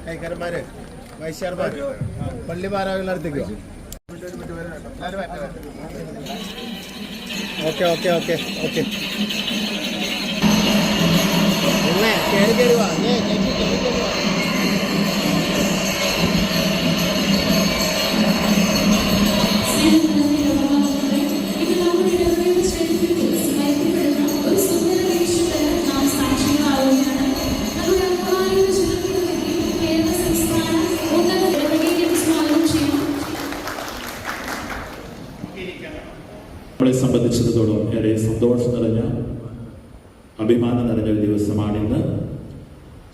കൈക്കാരന്മാര് വൈശ്യാർമാര് പള്ളി ഭാരവാഹികളടുത്തേക്കോ? Okay okay okay okay കയറി കയറി വാ. നമ്മളെ സംബന്ധിച്ചിടത്തോളം ഏറെ സന്തോഷം നിറഞ്ഞ അഭിമാനം നിറഞ്ഞ ഒരു ദിവസമാണിന്ന്.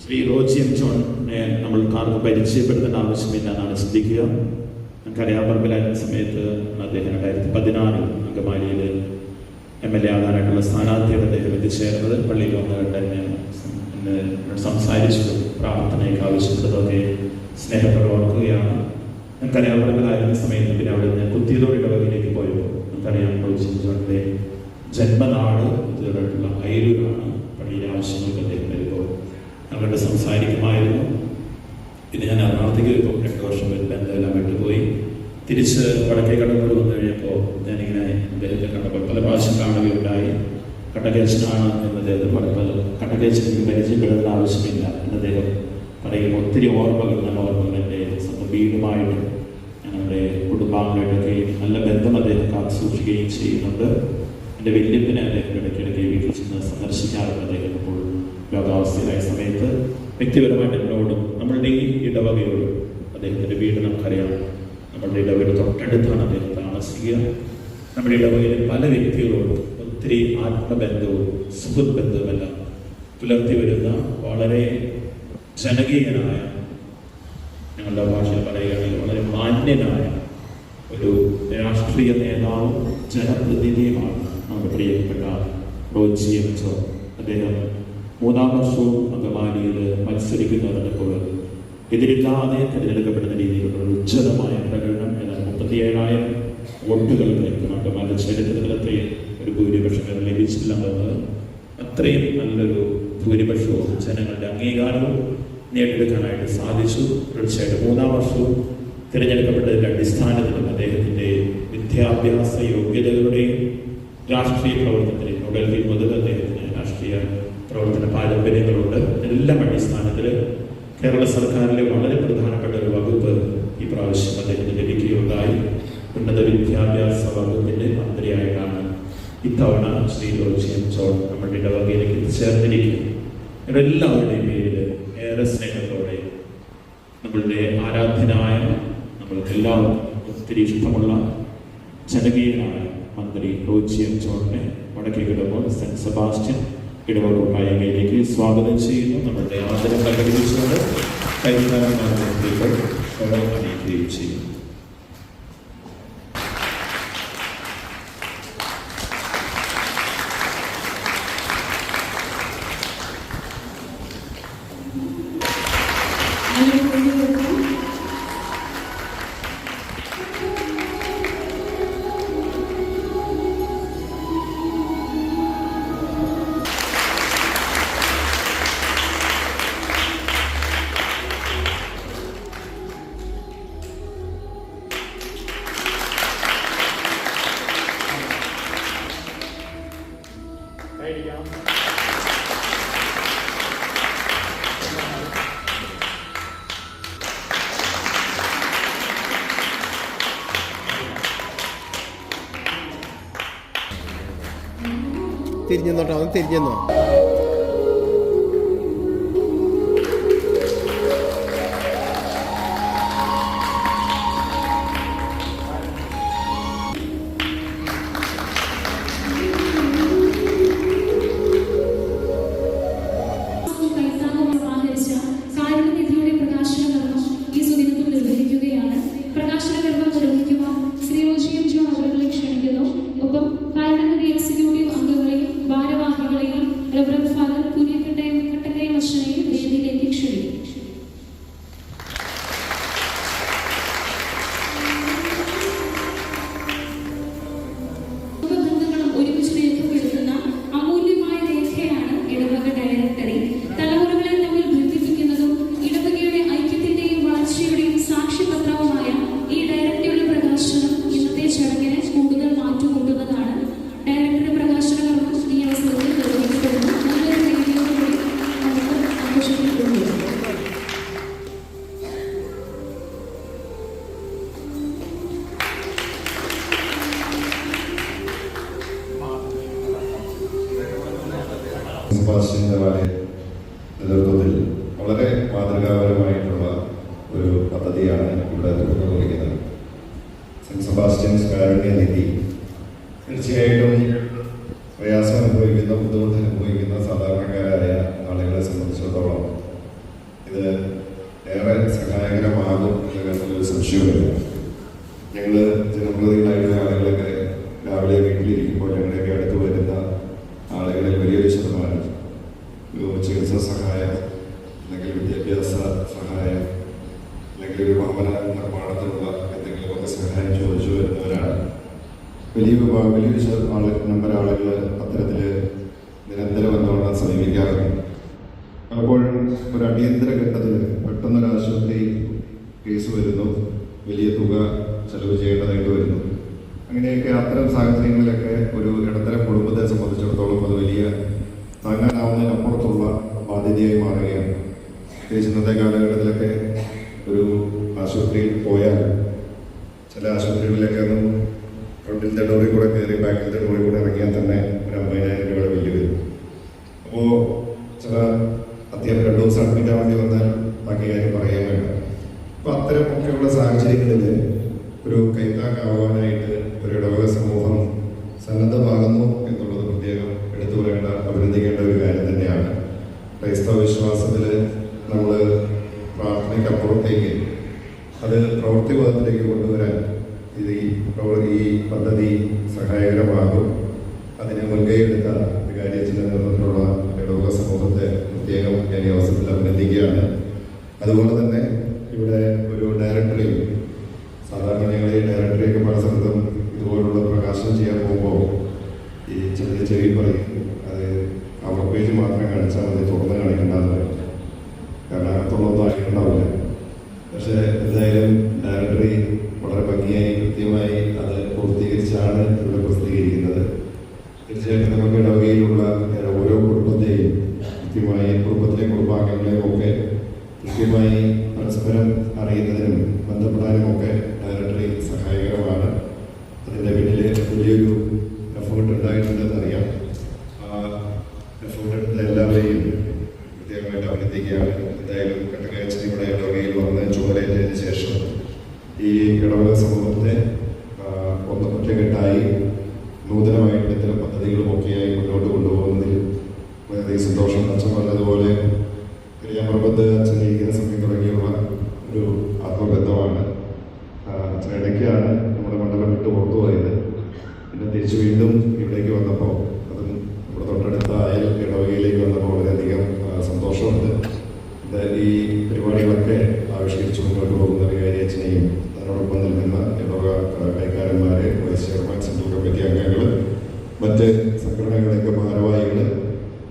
ശ്രീ റോജി എം ജോണിനെ നമ്മൾക്കാർക്ക് പരിചയപ്പെടുത്തേണ്ട ആവശ്യമില്ല എന്നാണ് ചിന്തിക്കുക. നമുക്കറിയാം, പറമ്പിലായിരുന്ന സമയത്ത് അദ്ദേഹം 2016 അങ്കമാലിയിൽ MLA ആകാനായിട്ടുള്ള സ്ഥാനാർത്ഥിയുടെ അദ്ദേഹം എത്തിച്ചേർന്നത്. പള്ളിയിൽ വന്നുകൊണ്ട് തന്നെ സംസാരിച്ചതും പ്രാർത്ഥനയൊക്കെ ആവശ്യപ്പെട്ടതൊക്കെ സ്നേഹത്തോടെ ഓർക്കുകയാണ്. നമുക്കറിയാം, പറമ്പിലായിരുന്ന സമയത്ത് പിന്നെ അവിടെ നിന്ന് കുത്തിയതോട് ഇടവകയിലേക്ക് പോയപ്പോൾ നമുക്കറിയാം റോജി എം ജോണിന്റെ ജന്മനാട് ഇതിലുള്ള അയലൂരാണ്. പള്ളിയിലെ ആവശ്യങ്ങൾക്ക് അദ്ദേഹം വരുമ്പോൾ ഞങ്ങളുടെ സംസാരിക്കുമായിരുന്നു. പിന്നെ ഞാൻ എറണാകുളത്തേക്ക് ഇപ്പോൾ 2 വർഷം വരുമ്പോൾ എന്തെല്ലാം വിട്ടുപോയി തിരിച്ച് വടക്കേ കടന്നൂർ വന്നു കഴിഞ്ഞപ്പോൾ ഞാനിങ്ങനെ അദ്ദേഹത്തെ കണ്ടപ്പോൾ പല പ്രാവശ്യം കാണുകയുണ്ടായി. കട്ടക്കേച്ചനാണ് എന്ന് അദ്ദേഹം പറഞ്ഞപ്പോൾ കട്ടക്കേച്ചനെനിക്ക് പരിചയപ്പെടുന്ന ആവശ്യമില്ല എന്ന് അദ്ദേഹം പറയുമ്പോൾ ഒത്തിരി ഓർമ്മകൾ നല്ല ഓർമ്മകൾ എൻ്റെ സ്വന്തം വീടുമായിട്ട് ഞങ്ങളുടെ കുടുംബാംഗങ്ങളുടെയൊക്കെ നല്ല ബന്ധം അദ്ദേഹം കാത്തു സൂക്ഷിക്കുകയും ചെയ്യുന്നുണ്ട്. എൻ്റെ വല്യപ്പനെ അദ്ദേഹം ഇടയ്ക്കിടയ്ക്ക് വീട്ടിൽ ചെന്ന് സന്ദർശിക്കാറുണ്ട്. അദ്ദേഹം ഇപ്പോൾ രോഗാവസ്ഥയിലായ സമയത്ത് വ്യക്തിപരമായിട്ട് എന്നോടും നമ്മളുടെ ഈ ഇടവകയോടും അദ്ദേഹത്തിൻ്റെ വീട് നമുക്കറിയാം, നമ്മളുടെ ഇടവകയുടെ തൊട്ടടുത്താണ് അദ്ദേഹം താമസിക്കുക. നമ്മുടെ ഇടവകയിലെ പല വ്യക്തികളോടും ഒത്തിരി ആത്മബന്ധവും സുഹൃത്ത് ബന്ധവുമെല്ലാം പുലർത്തി വരുന്ന വളരെ ജനകീയനായ, ഞങ്ങളുടെ ഭാഷയിൽ പറയുകയാണെങ്കിൽ വളരെ മാന്യനായ ഒരു രാഷ്ട്രീയ നേതാവും ജനപ്രതിനിധിയുമാണ് നമ്മുടെ പ്രിയപ്പെട്ട റോജി എം ജോൺ. അദ്ദേഹം 3ാം വർഷവും അങ്കമാലിയിൽ മത്സരിക്കുന്നപ്പോൾ എതിരില്ലാതെ തിരഞ്ഞെടുക്കപ്പെടുന്ന രീതിയിലുള്ള ഒരു ഉജ്ജ്വലമായ പ്രകടനം. ഏതാണ്ട് 37,000 വോട്ടുകൾക്ക് അങ്കമാലി ചരിത്രത്തിൽ അത്രയും ഒരു ഭൂരിപക്ഷം ലഭിച്ചില്ല എന്നത്. അത്രയും നല്ലൊരു ഭൂരിപക്ഷവും ജനങ്ങളുടെ അംഗീകാരവും നേടിയെടുക്കാനായിട്ട് സാധിച്ചു. തീർച്ചയായിട്ടും 3ാം വർഷവും തിരഞ്ഞെടുക്കപ്പെട്ടതിൻ്റെ അടിസ്ഥാനത്തിലും അദ്ദേഹത്തിൻ്റെ വിദ്യാഭ്യാസ യോഗ്യതകളുടെയും രാഷ്ട്രീയ പ്രവർത്തനത്തിന് ന്യൂഡൽഹി മുതൽ അദ്ദേഹത്തിന് രാഷ്ട്രീയ പ്രവർത്തന പാരമ്പര്യങ്ങളുണ്ട്. എല്ലാം അടിസ്ഥാനത്തിൽ കേരള സർക്കാരിലെ വളരെ പ്രധാനപ്പെട്ട ഒരു വകുപ്പ് ഈ പ്രാവശ്യം അദ്ദേഹത്തിന് ലഭിക്കുകയുണ്ടായി. ഉന്നത വിദ്യാഭ്യാസ വകുപ്പിൻ്റെ മന്ത്രിയായിട്ടാണ് ഇത്തവണ ശ്രീ റോജി എം ജോൺ നമ്മുടെ ഇടവകയിലേക്ക് എത്തിച്ചേർന്നിരിക്കുന്നത്. ഇവരെല്ലാവരുടെയും പേരിൽ ഏറെ സ്നേഹത്തോടെ നമ്മളുടെ ആരാധ്യനായ നമ്മൾക്കെല്ലാവർക്കും ഒത്തിരി ഇഷ്ടമുള്ള ജനകീയനായ മന്ത്രി റോജി എം ജോണിനെ വടക്കേ കിടമ്പോൾ സെന്റ് സെബാസ്റ്റ്യൻ ഇടവക കൂട്ടായ്മയിലേക്ക് സ്വാഗതം ചെയ്യുന്നു. നമ്മളുടെ ആദരം പ്രകടിപ്പിച്ചുകൊണ്ട് കൈകാര്യമാർഗത്തേക്ക് അറിയിക്കുകയും ചെയ്യുന്നു. തിരിഞ്ഞോട്ടോ, അവൻ തിരിഞ്ഞെന്നോ? കാരുണ്യനിധിയുടെ പ്രകാശന കർമ്മം ഈ സുദിനത്തിൽ നിർവഹിക്കുകയാണ്. പ്രകാശന കർമ്മം സെബാസ്റ്റ്യന്റെ നേതൃത്വത്തിൽ വളരെ മാതൃകാപരമായിട്ടുള്ള ഒരു പദ്ധതിയാണ് ഇവിടെ തുടക്കം കുറിക്കുന്നത്. സെന്റ് സെബാസ്റ്റ്യൻസ് കാരുണ്യ നിധി തീർച്ചയായിട്ടും പ്രയാസം അനുഭവിക്കുന്ന, ബുദ്ധിമുട്ട് അനുഭവിക്കുന്ന സാധാരണക്കാരായ ആളുകളെ സംബന്ധിച്ചിടത്തോളം ഇത് ഏറെ സഹായകരമാകും എന്ന കാര്യത്തിൽ സംശയമില്ല. ഞങ്ങൾ ജനപ്രതിനിധികളായിട്ടുള്ള ആളുകളൊക്കെ രാവിലെ വീട്ടിലിരിക്കുമ്പോൾ ഞങ്ങളുടെയൊക്കെ അടുത്ത് വരുന്ന ആളുകളിൽ വലിയൊരു ശതമാനം ചികിത്സാ സഹായം, അല്ലെങ്കിൽ വിദ്യാഭ്യാസ സഹായം, അല്ലെങ്കിൽ ഒരു ഭവന നിർമ്മാണത്തിനുള്ള എന്തെങ്കിലുമൊക്കെ സഹായം ചോദിച്ചു വരുന്നവരാണ്. വലിയൊരു നമ്പർ ആളുകൾ അത്തരത്തിൽ നിരന്തരം എന്നോണം സമീപിക്കാറുണ്ട്. പലപ്പോഴും ഒരു അടിയന്തര ഘട്ടത്തിൽ പെട്ടെന്നൊരു ആശുപത്രി കേസ് വരുന്നു, വലിയ തുക ചെലവ് ചെയ്യേണ്ടതായിട്ട് വരുന്നു. അങ്ങനെയൊക്കെ അത്തരം സാഹചര്യങ്ങളിലൊക്കെ ഒരു ഇടത്തരം കുടുംബത്തെ സംബന്ധിച്ചിടത്തോളം അത് വലിയ താങ്ങാനാവുന്നതിനപ്പുറത്തുള്ള ബാധ്യതയായി മാറുകയാണ്. പ്രത്യേകിച്ച് ഇന്നത്തെ കാലഘട്ടത്തിലൊക്കെ ഒരു ആശുപത്രിയിൽ പോയാൽ ചില ആശുപത്രികളിലൊക്കെ ഒന്നും ഫ്രണ്ടിലത്തെ ഡോറിൽ കൂടെ കയറി ബാക്കിലത്തെ ഡോറിൽ കൂടെ ഇറങ്ങിയാൽ തന്നെ ഒരു 50,000 രൂപയുടെ ബില്ല് വരും. അപ്പോൾ ചില അത്യാവശ്യം 2 ദിവസം അഡ്മിറ്റ് ആവേണ്ടി വന്നാൽ ബാക്കി കാര്യം പറയാൻ വേണ്ട. അപ്പോൾ അത്തരമൊക്കെയുള്ള സാഹചര്യങ്ങളിൽ ഒരു കൈത്താക്കാവാനായിട്ട് ഒരു ഇടവക സമൂഹം സന്നദ്ധമാകുന്നു എന്നുള്ളത് പ്രത്യേകം എടുത്തു പറയേണ്ട, അഭിനന്ദിക്കേണ്ട ഒരു കാര്യം തന്നെയാണ്. ക്രൈസ്തവ വിശ്വാസത്തിൽ നമ്മൾ പ്രാർത്ഥനയ്ക്കപ്പുറത്തേക്ക് അത് പ്രവൃത്തിപഥത്തിലേക്ക് കൊണ്ടുവരാൻ ഈ പദ്ധതി സഹായകരമാകും. അതിന് മുൻകൈയെടുത്ത വികാരിയച്ഛൻ്റെ നേതൃത്വത്തിലുള്ള ഇടവക സമൂഹത്തെ പ്രത്യേകം ഞാൻ ഈ അവസരത്തിൽ അഭിനന്ദിക്കുകയാണ്. അതുപോലെ തന്നെ ഇവിടെ ഒരു ഡയറക്ടറി, സാധാരണ ഞങ്ങൾ ഈ ഡയറക്ടറിയൊക്കെ പല സ്ഥലത്തും ഇതുപോലുള്ള പ്രകാശനം ചെയ്യാൻ പോകുമ്പോൾ ഈ ചെറിയ പറയും അത് കവർ പേജ് മാത്രം കാണിച്ചാൽ മതി, തുറന്ന് കാണിക്കേണ്ടെന്ന് പറയും. കാരണം അകത്തുള്ളതൊന്നും അറിയണ്ടാവില്ല. പക്ഷേ എന്തായാലും ഡയറക്ടറി വളരെ ഭംഗിയായി കൃത്യമായി അത് പൂർത്തീകരിച്ചാണ് ഇവിടെ പ്രസിദ്ധീകരിക്കുന്നത്. തീർച്ചയായിട്ടും നമുക്ക് ഇടവകയിലുള്ള ഓരോ കുടുംബത്തെയും കൃത്യമായി, കുടുംബത്തിലെ കുടുംബാംഗങ്ങളെയും ഒക്കെ കൃത്യമായി പരസ്പരം അറിയുന്നതിനും ബന്ധപ്പെടാനും ഒക്കെ ഡയറക്ടറി സഹായകരമാണ്. അതിൻ്റെ പിന്നിൽ വലിയൊരു എഫേർട്ട് ഉണ്ടായിട്ടുണ്ടെന്നറിയാം. ആ എഫേർട്ട് എടുത്ത എല്ലാവരെയും പ്രത്യേകമായിട്ട് അഭിനന്ദിക്കുകയാണ്. എന്തായാലും കട്ടകയച്ചൻ ഇവിടെ ഇടവകയിൽ വന്ന് ചുമതലയേറ്റതിന് ശേഷം ഈ ഇടവക സമൂഹത്തെ ഒറ്റക്കെട്ടായി നൂതനമായിട്ട് ഇത്തരം പദ്ധതികളുമൊക്കെയായി മുന്നോട്ട് കൊണ്ടുപോകുന്നതിൽ വളരെയധികം സന്തോഷം. അച്ഛൻ പറഞ്ഞതുപോലെ പെരിയാമർബന്ധ് അച്ഛൻ ഇരിക്കുന്ന സമയം തുടങ്ങിയുള്ള ഒരു ആത്മബന്ധമാണ്. അച്ഛനിടയ്ക്കാണ് നമ്മുടെ മണ്ഡലം വിട്ട് പുറത്തു പോയത്. പിന്നെ തിരിച്ചു വീണ്ടും ഇവിടേക്ക് വന്നപ്പോൾ, അതും നമ്മുടെ തൊട്ടടുത്ത അയൽ ഇടവകയിലേക്ക് വന്നപ്പോൾ വളരെയധികം സന്തോഷമുണ്ട്. ഈ പരിപാടികളൊക്കെ ആവിഷ്കരിച്ചു മുന്നോട്ട് പോകുന്ന വികാരിയച്ഛനെയും അതിനോടൊപ്പം നിൽക്കുന്ന ഇടവക കൈക്കാരന്മാരെ, വൈസ് ചെയർമാൻ, സെൻട്രൽ കമ്മിറ്റി അംഗങ്ങൾ, മറ്റ് സംഘടനകളുടെയൊക്കെ ഭാരവാഹികൾ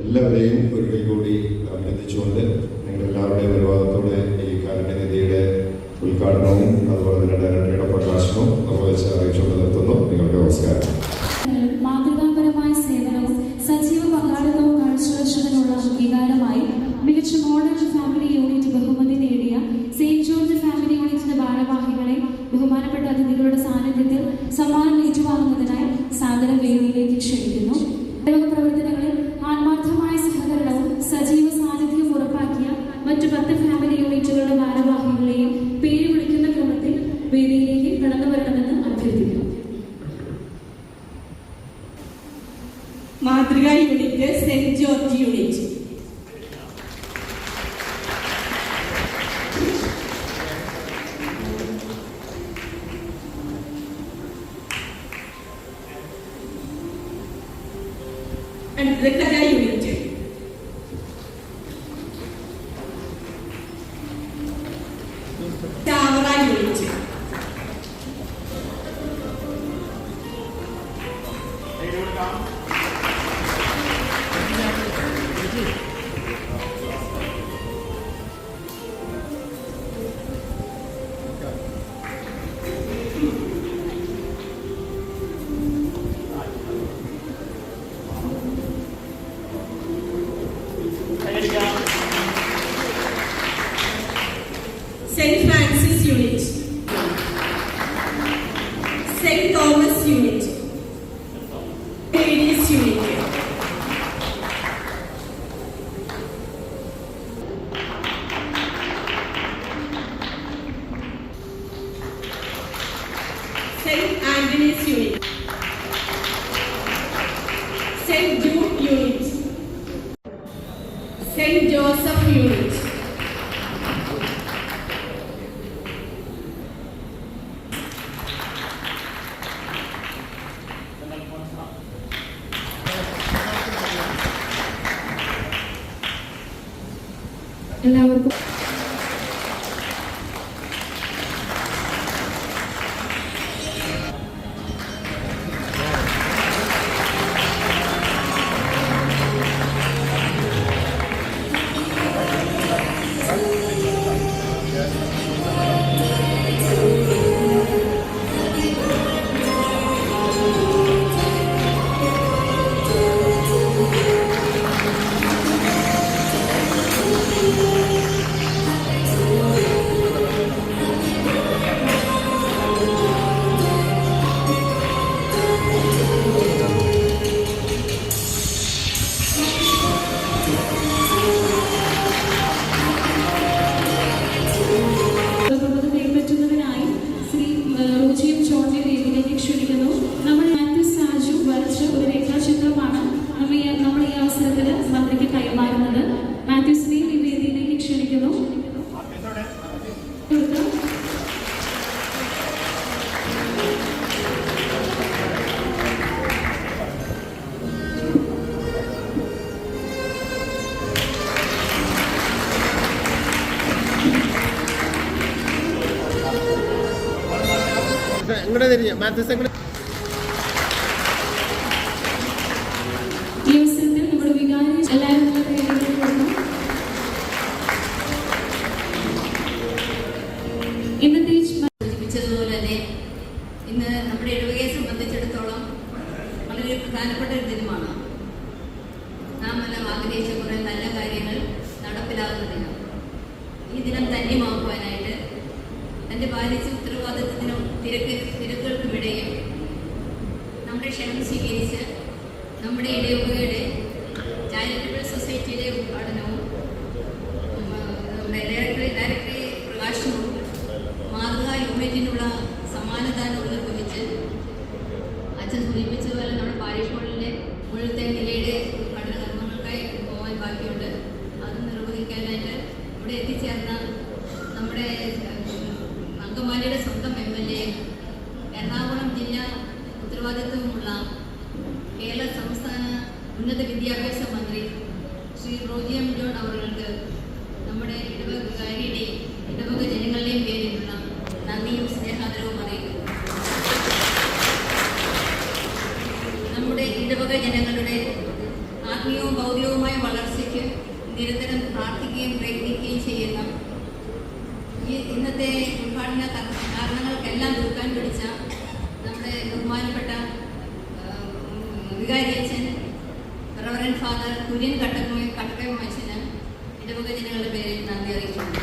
എല്ലാവരെയും ഒരിക്കൽ കൂടി അഭിനന്ദിച്ചുകൊണ്ട് നിങ്ങളെല്ലാവരുടെയും അനുവാദത്തോടെ ഈ കാരുണ്യനിധിയുടെ ഉദ്ഘാടനവും അതുപോലെ തന്നെ ഡയറക്ടറിയുടെ പ്രകാശനവും നിർവഹിച്ച് അറിയിച്ചുകൊണ്ട് നിർത്തുന്നു. നിങ്ങൾക്ക് നമസ്കാരം. മാതൃകാപരമായ സേവനവും സജീവ പങ്കാളിത്തവും കാഴ്ചവെച്ചതിനുള്ള അംഗീകാരമായി മികച്ച മോഡൽ ഫാമിലി യൂണിറ്റ് ബഹുമതി നേടിയ സെയിന്റ് ജോർജ് ഫാമിലി യൂണിറ്റിന്റെ ഭാരവാഹികളെ ബഹുമാനപ്പെട്ട അതിഥികളുടെ സാന്നിധ്യത്തിൽ സമ്മാനം ഏറ്റുവാങ്ങുന്നതിനായി സാദരം വേദിയിലേക്ക് ക്ഷണിക്കുന്നു. പ്രവർത്തനങ്ങളിൽ ആത്മാർത്ഥമായ സഹകരണവും സജീവ സാന്നിധ്യവും ഉറപ്പാക്കിയ മറ്റു 10 ഫാമിലി യൂണിറ്റുകളുടെ ഭാരവാഹികളെയും പേര് വിളിക്കുന്ന ക്രമത്തിൽ വേദിയിലേക്ക് കടന്നു വരണമെന്ന് അഭ്യർത്ഥിക്കുന്നു. മാതൃക യൂണിറ്റ് സെന്റ് ജോർജ് യൂണിറ്റ്. അടുത്തത് Kala unit. Chavara unit. St. Francis Unit, St. Thomas Unit, Ladies Unit, St. Anthony's Unit, St. Jude Unit, St. Joseph Unit, എല്ലാവർക്കും കൈപ്പറ്റുന്നതിനായി ശ്രീ റോജിയും ജോണിനെ വേദിയിലേക്ക് ക്ഷണിക്കുന്നു. നമ്മൾ മാത്യു സാജു വരച്ച ഒരു രേഖാചിത്രമാണ് നമ്മൾ ഈ അവസരത്തിൽ മന്ത്രിക്ക് കൈമാറുന്നത്. മാത്യുസിനെയും ഈ വേദിയിലേക്ക് ക്ഷണിക്കുന്നു. എങ്ങോട്ട് തിരിഞ്ഞു മാത്യൂസ് എങ്ങോട്ട്? ഈ അവസരത്തിൽ നമ്മുടെ വികാരി എല്ലാവരും നമ്മുടെ വേദിയിലേക്ക് വന്നു. ഇന്നത്തെ സൂചിപ്പിച്ചതുപോലെ തന്നെ ഇന്ന് നമ്മുടെ ഇടവകയെ സംബന്ധിച്ചിടത്തോളം വളരെ പ്രധാനപ്പെട്ട ഒരു ദിനമാണ്. നാം എല്ലാം ആഗ്രഹിച്ച കുറേ നല്ല കാര്യങ്ങൾ നടപ്പിലാകുന്ന ദിനം. ഈ ദിനം ധന്യമാക്കുവാനായിട്ട് തൻ്റെ പാലിച്ച ഉത്തരവാദിത്വത്തിനും തിരക്കുകൾക്കുമിടയിൽ നമ്മുടെ ക്ഷണം സ്വീകരിച്ച് നമ്മുടെ ഇടവകയുടെ ചാരിറ്റബിൾ സൊസൈറ്റിയുടെ ഉദ്ഘാടനവും ഡയറക്ടറി പ്രകാശനവും മാതൃകാ യൂണിറ്റിനുള്ള സമ്മാനദാനവും നിർവഹിച്ച് അച്ഛൻ സൂചിപ്പിച്ചതുപോലെ നമ്മുടെ പാരിഷ് ഹോളിലെ മുഴുത്തെ നിലയുടെ ഉദ്ഘാടന കർമ്മങ്ങൾക്കായി പോകാൻ ബാക്കിയുണ്ട്. അത് നിർവഹിക്കാനായിട്ട് ഇവിടെ എത്തിച്ചേർന്ന നമ്മുടെ അങ്കമാലിയുടെ സ്വന്തം MLA, എറണാകുളം ജില്ലാ ഉത്തരവാദിത്വമുള്ള കേരള സംസ്ഥാന ഉന്നത വിദ്യാഭ്യാസ മന്ത്രി ശ്രീ റോജി എം ജോൺ അവർക്ക് നമ്മുടെ ഇടവക വികാരിയുടെയും ഇടവക ജനങ്ങളുടെയും പേരിലുള്ള നന്ദിയും സ്നേഹാദരവും അറിയിക്കുന്നു. നമ്മുടെ ഇടവക ജനങ്ങളുടെ ആത്മീയവും ഭൗതികവുമായ വളർച്ചയ്ക്ക് നിരന്തരം പ്രാർത്ഥിക്കുകയും പ്രയത്നിക്കുകയും ചെയ്യുന്ന ഈ ഇന്നത്തെ ഉദ്ഘാടന കാരണങ്ങൾക്കെല്ലാം ദുഃഖം പിടിച്ച നമ്മുടെ ബഹുമാനപ്പെട്ട വികാരിയച്ഛൻ റവറൻഡ് ഫാദർ കുര്യൻ കട്ടക്കയം അച്ഛന് ഇടവക ജനങ്ങളുടെ പേരിൽ നന്ദി അറിയിക്കുന്നു.